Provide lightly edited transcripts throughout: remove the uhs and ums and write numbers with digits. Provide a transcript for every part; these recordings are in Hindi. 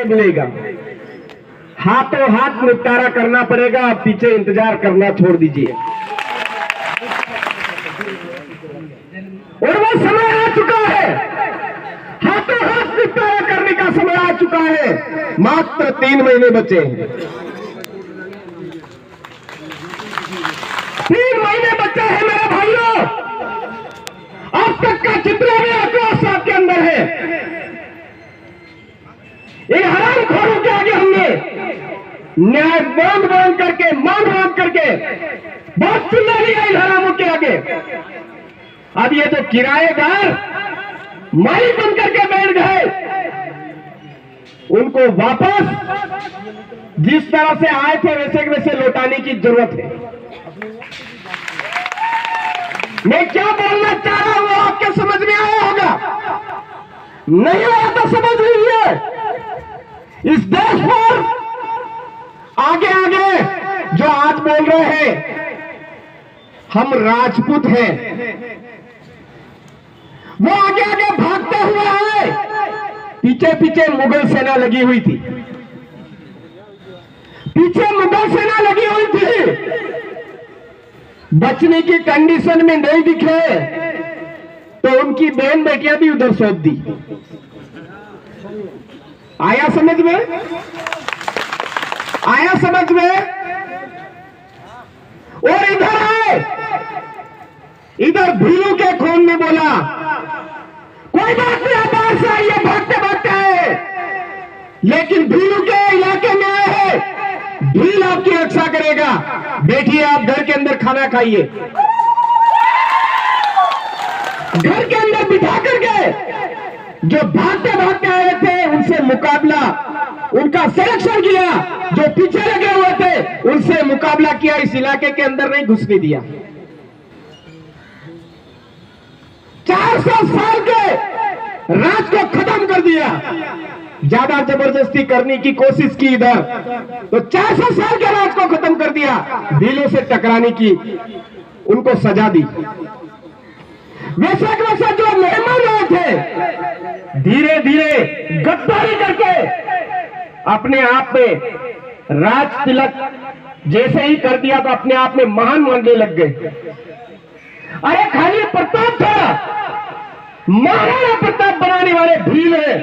मिलेगा, हाथों हाथ निपटारा करना पड़ेगा। आप पीछे इंतजार करना छोड़ दीजिए। और वो समय आ चुका है, हाथों हाथ निपटारा करने का समय आ चुका है। मात्र 3 महीने बचे हैं, 3 महीने बचे हैं मेरे भाइयों। अब तक का जितना भी आक्रोश आपके अंदर है, इन हरामखोरों के आगे हमने न्याय बांध करके, मान करके बहुत चिल्ला लिया इन हरामों के आगे। अब ये जो किराएदार मालिक बन करके बैठ गए, उनको वापस जिस तरह से आए थे वैसे वैसे लौटाने की जरूरत है। मैं क्या बोलना चाह रहा हूं आपके समझ में आया होगा, नहीं आया तो समझ लीजिए। इस देश पर आगे आगे जो आज बोल रहे हैं हम राजपूत हैं, वो आगे आगे भागते हुए आए। पीछे पीछे मुगल सेना लगी हुई थी, पीछे मुगल सेना लगी हुई थी। बचने की कंडीशन में नहीं दिखे तो उनकी बहन बेटियां भी उधर सौंप दी। आया समझ में? आया समझ में? और इधर आए, इधर भीलू के खून में बोला कोई बात नहीं, आप बाहर से आइए, भागते भागते आए, लेकिन भीलू के इलाके में आए हैं, भील आपकी रक्षा करेगा। बैठिए, आप घर के अंदर खाना खाइए। घर के अंदर बिठा करके जो भागते भागते आए थे उनसे मुकाबला, उनका सिलेक्शन किया। जो पीछे लगे हुए थे उनसे मुकाबला किया, इस इलाके के अंदर नहीं घुसने दिया। 400 साल के राज को खत्म कर दिया। ज्यादा जबरदस्ती करने की कोशिश की इधर, तो 400 साल के राज को खत्म कर दिया। भीलों से टकराने की उनको सजा दी। वैसा वैसा जो मेहमान आए थे, धीरे धीरे गद्दारी करके अपने आप में राज तिलक जैसे ही कर दिया तो अपने आप में महान मानने लग गए। अरे खाली प्रताप था, महाराणा प्रताप बनाने वाले भील है।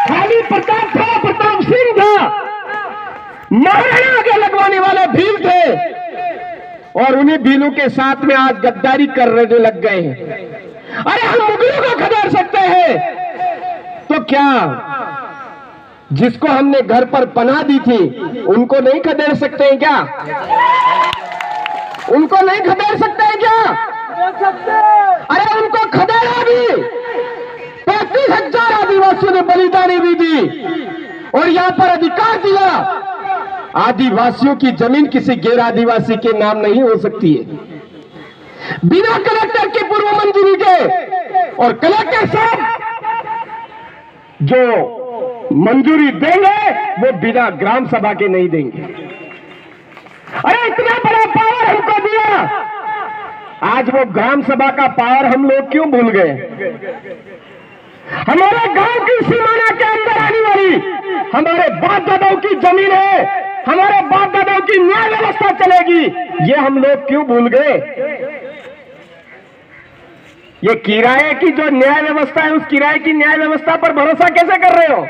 खाली प्रताप था, प्रताप सिंह था, महाराणा आगे लगवाने वाले भील थे। और उन्हीं भीलों के साथ में आज गद्दारी करने लग गए हैं। अरे हम मुगलों को खदेड़ सकते हैं तो क्या जिसको हमने घर पर पनाह दी थी उनको नहीं खदेड़ सकते हैं क्या? उनको नहीं खदेड़ सकते हैं क्या? अरे उनको खदेड़ा भी। 35,000 आदिवासियों ने बलिदानी भी दी और यहां पर अधिकार दिया। आदिवासियों की जमीन किसी गैर आदिवासी के नाम नहीं हो सकती है, बिना कलेक्टर की पूर्व मंजूरी के। और कलेक्टर साहब जो मंजूरी देंगे वो बिना ग्राम सभा के नहीं देंगे। अरे इतना बड़ा पावर हमको दिया, आज वो ग्राम सभा का पावर हम लोग क्यों भूल गए? हमारे गांव की सीमाना के अंदर आने वाली हमारे बाप दादाओं की जमीन है, हमारे बाप दादाओं की न्याय व्यवस्था चलेगी, ये हम लोग क्यों भूल गए? ये किराए की जो न्याय व्यवस्था है, उस किराए की न्याय व्यवस्था पर भरोसा कैसे कर रहे हो?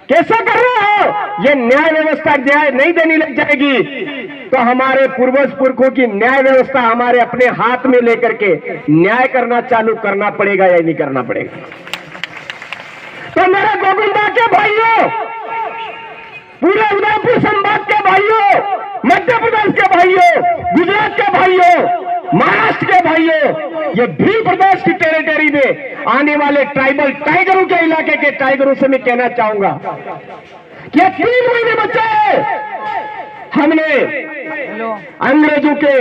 कैसे कर रहे हो? ये न्याय व्यवस्था न्याय नहीं देने लग जाएगी तो हमारे पूर्वज पुरखों की न्याय व्यवस्था हमारे अपने हाथ में लेकर के न्याय करना चालू करना पड़ेगा या नहीं करना पड़ेगा? तो मेरे गोविंदा के भाइयों, पूरे उदयपुर संभाग के भाइयों, मध्य प्रदेश के भाइयों, गुजरात के भाइयों, महाराष्ट्र के भाइयों, ये भील प्रदेश की टेरिटरी में आने वाले ट्राइबल टाइगरों के इलाके के टाइगरों से मैं कहना चाहूंगा कि 3 महीने बचे हमने अंग्रेजों के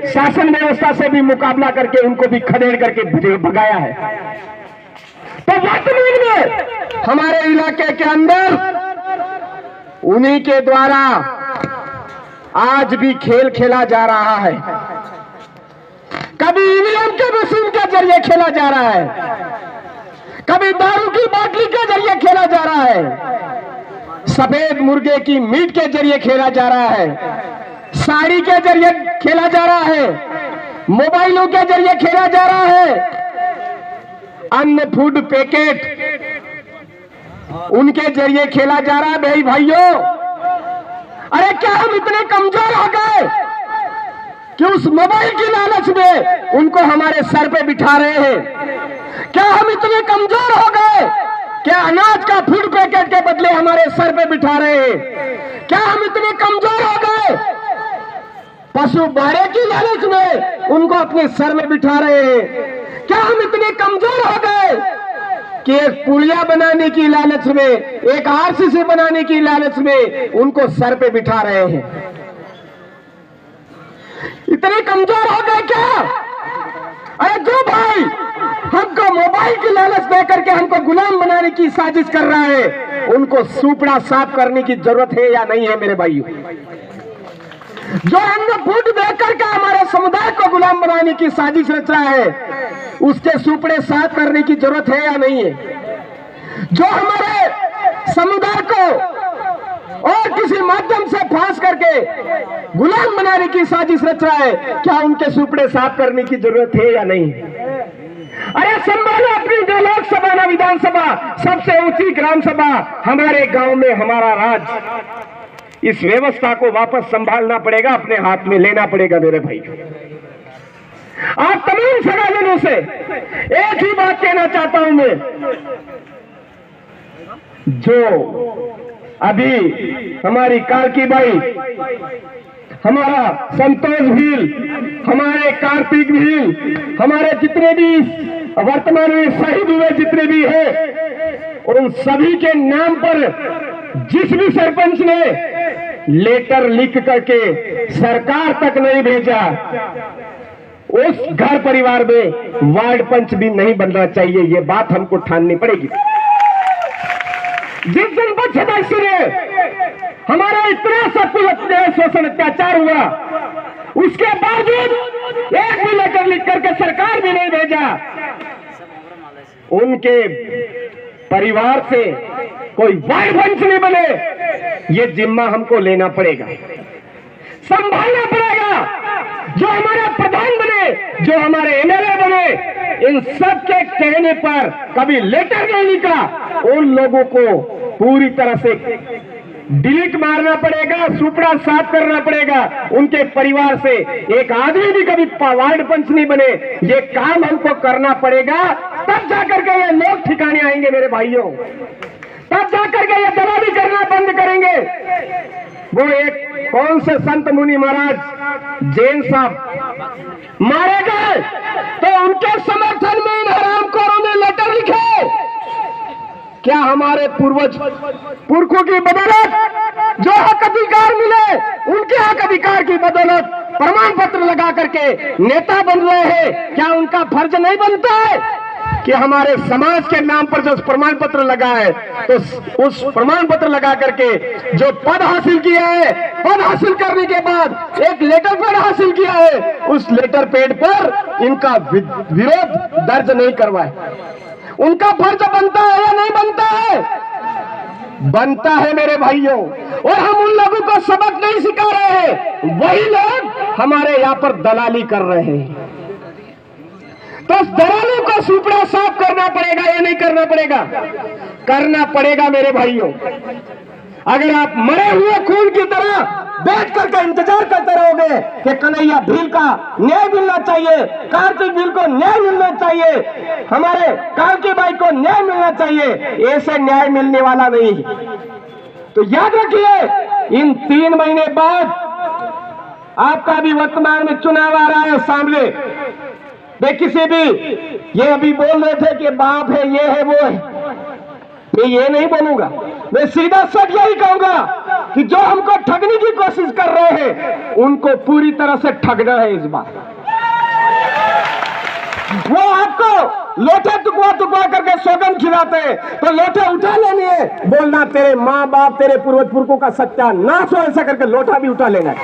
शासन व्यवस्था से भी मुकाबला करके उनको भी खदेड़ करके भगाया है। तो वर्तमान में हमारे इलाके के अंदर उन्हीं के द्वारा आज भी खेल खेला जा रहा है। कभी ईवीएम के मशीन के जरिए खेला जा रहा है, कभी दारू की बोतल के जरिए रहा है, सफेद मुर्गे की मीट के जरिए खेला जा रहा है, साड़ी के जरिए खेला जा रहा है, मोबाइलों के जरिए खेला जा रहा है, अन्य फूड पैकेट उनके जरिए खेला जा रहा है। भाई भाइयों, अरे क्या हम इतने कमजोर हो गए कि उस मोबाइल की लालच में उनको हमारे सर पे बिठा रहे हैं? क्या हम इतने कमजोर हो गए कि अनाज का फूड पैकेट के बदले हमारे सर पे बिठा रहे हैं? क्या हम इतने कमजोर हो गए पशु बाड़े की लालच में उनको अपने सर में बिठा रहे हैं? क्या हम इतने कमजोर हो गए कि एक पुलिया बनाने की लालच में, एक आरसीसी बनाने की लालच में उनको सर पे बिठा रहे हैं? इतने कमजोर हो गए क्या? अरे जो भाई हमको मोबाइल की लालच देकर के हमको गुलाम बनाने की साजिश कर रहा है, उनको सूपड़ा साफ करने की जरूरत है या नहीं है मेरे भाइयों? जो अन्न फूड देकर के हमारे समुदाय को गुलाम बनाने की साजिश रच रहा है, उसके सूपड़े साफ करने की जरूरत है या नहीं है? जो हमारे समुदाय को और किसी माध्यम से फांस करके गुलाम बनाने की साजिश रच रहा है, क्या उनके सूपड़े साफ करने की जरूरत है या नहीं? अरे संभालो अपनी जो लोकसभा ना विधानसभा, सबसे ऊंची ग्राम सभा हमारे गांव में, हमारा राज। इस व्यवस्था को वापस संभालना पड़ेगा, अपने हाथ में लेना पड़ेगा मेरे भाई। आप तमाम सगाजनों से एक ही बात कहना चाहता हूं मैं, जो अभी हमारी कार्की बाई, हमारा संतोष भील, हमारे कार्तिक भील, हमारे जितने भी वर्तमान में शहीद हुए जितने भी हैं, उन सभी के नाम पर जिस भी सरपंच ने लेटर लिख करके सरकार तक नहीं भेजा, उस घर परिवार में वार्ड पंच भी नहीं बनना चाहिए। ये बात हमको ठाननी पड़ेगी। जिस जनपद सदस्य ने हमारा इतना सब कुछ शोषण अत्याचार हुआ, उसके बावजूद एक भी लेटर लिख करके सरकार भी नहीं भेजा, उनके परिवार से कोई वार्ड पंच नहीं बने, ये जिम्मा हमको लेना पड़ेगा, संभालना पड़ेगा। जो हमारे प्रधान बने, जो हमारे एमएलए बने, इन सब के कहने पर कभी लेटर नहीं लिखा, उन लोगों को पूरी तरह से डिलीट मारना पड़ेगा, सूपड़ा साफ करना पड़ेगा। उनके परिवार से एक आदमी भी कभी वार्ड पंच नहीं बने, ये काम हमको करना पड़ेगा। तब जाकर के ये लोग ठिकाने आएंगे मेरे भाइयों, तब जाकर के ये दलाली करना बंद करेंगे। वो एक कौन से संत मुनि महाराज जैन साहब मारे गए, तो उनके समर्थन में इन हरामखोरों ने लेटर लिखे। क्या हमारे पुरखों की बदौलत जो हक अधिकार मिले, उनके हक अधिकार की बदौलत प्रमाण पत्र लगा करके नेता बन रहे हैं, क्या उनका फर्ज नहीं बनता है कि हमारे समाज के नाम पर जो प्रमाण पत्र लगा है, तो उस प्रमाण पत्र लगा करके जो पद हासिल किया है, पद हासिल करने के बाद एक लेटर पैड हासिल किया है, उस लेटर पैड पर इनका विरोध दर्ज नहीं करवाए। उनका फर्ज बनता है या नहीं बनता है? बनता है मेरे भाइयों। और हम उन लोगों को सबक नहीं सिखा रहे हैं, वही लोग हमारे यहाँ पर दलाली कर रहे हैं। तो उस दलालों को सूपड़ा साफ करना पड़ेगा या नहीं करना पड़ेगा? करना पड़ेगा मेरे भाइयों। अगर आप मरे हुए खून की तरह बैठ करके इंतजार करते रहोगे कि कन्हैया भील का न्याय मिलना चाहिए, कार्तिक भील को न्याय मिलना चाहिए, हमारे कार्की बाई को न्याय मिलना चाहिए, ऐसे न्याय मिलने वाला नहीं। तो याद रखिए, इन 3 महीने बाद आपका भी वर्तमान में चुनाव आ रहा है सामने। वे किसी भी ये अभी बोल रहे थे कि बाप है, ये है, वो है, मैं ये नहीं बोलूंगा। मैं सीधा सच यही कहूंगा कि जो हमको ठगने की कोशिश कर रहे हैं, उनको पूरी तरह से ठगना है इस बार। वो आपको लोटे टुकवा करके सौगंध खिलाते हैं, तो लोटे उठा लेने हैं, बोलना तेरे माँ बाप, तेरे पूर्वज पुरखों का सत्यानाश हो, ऐसा करके लोटा भी उठा लेना है।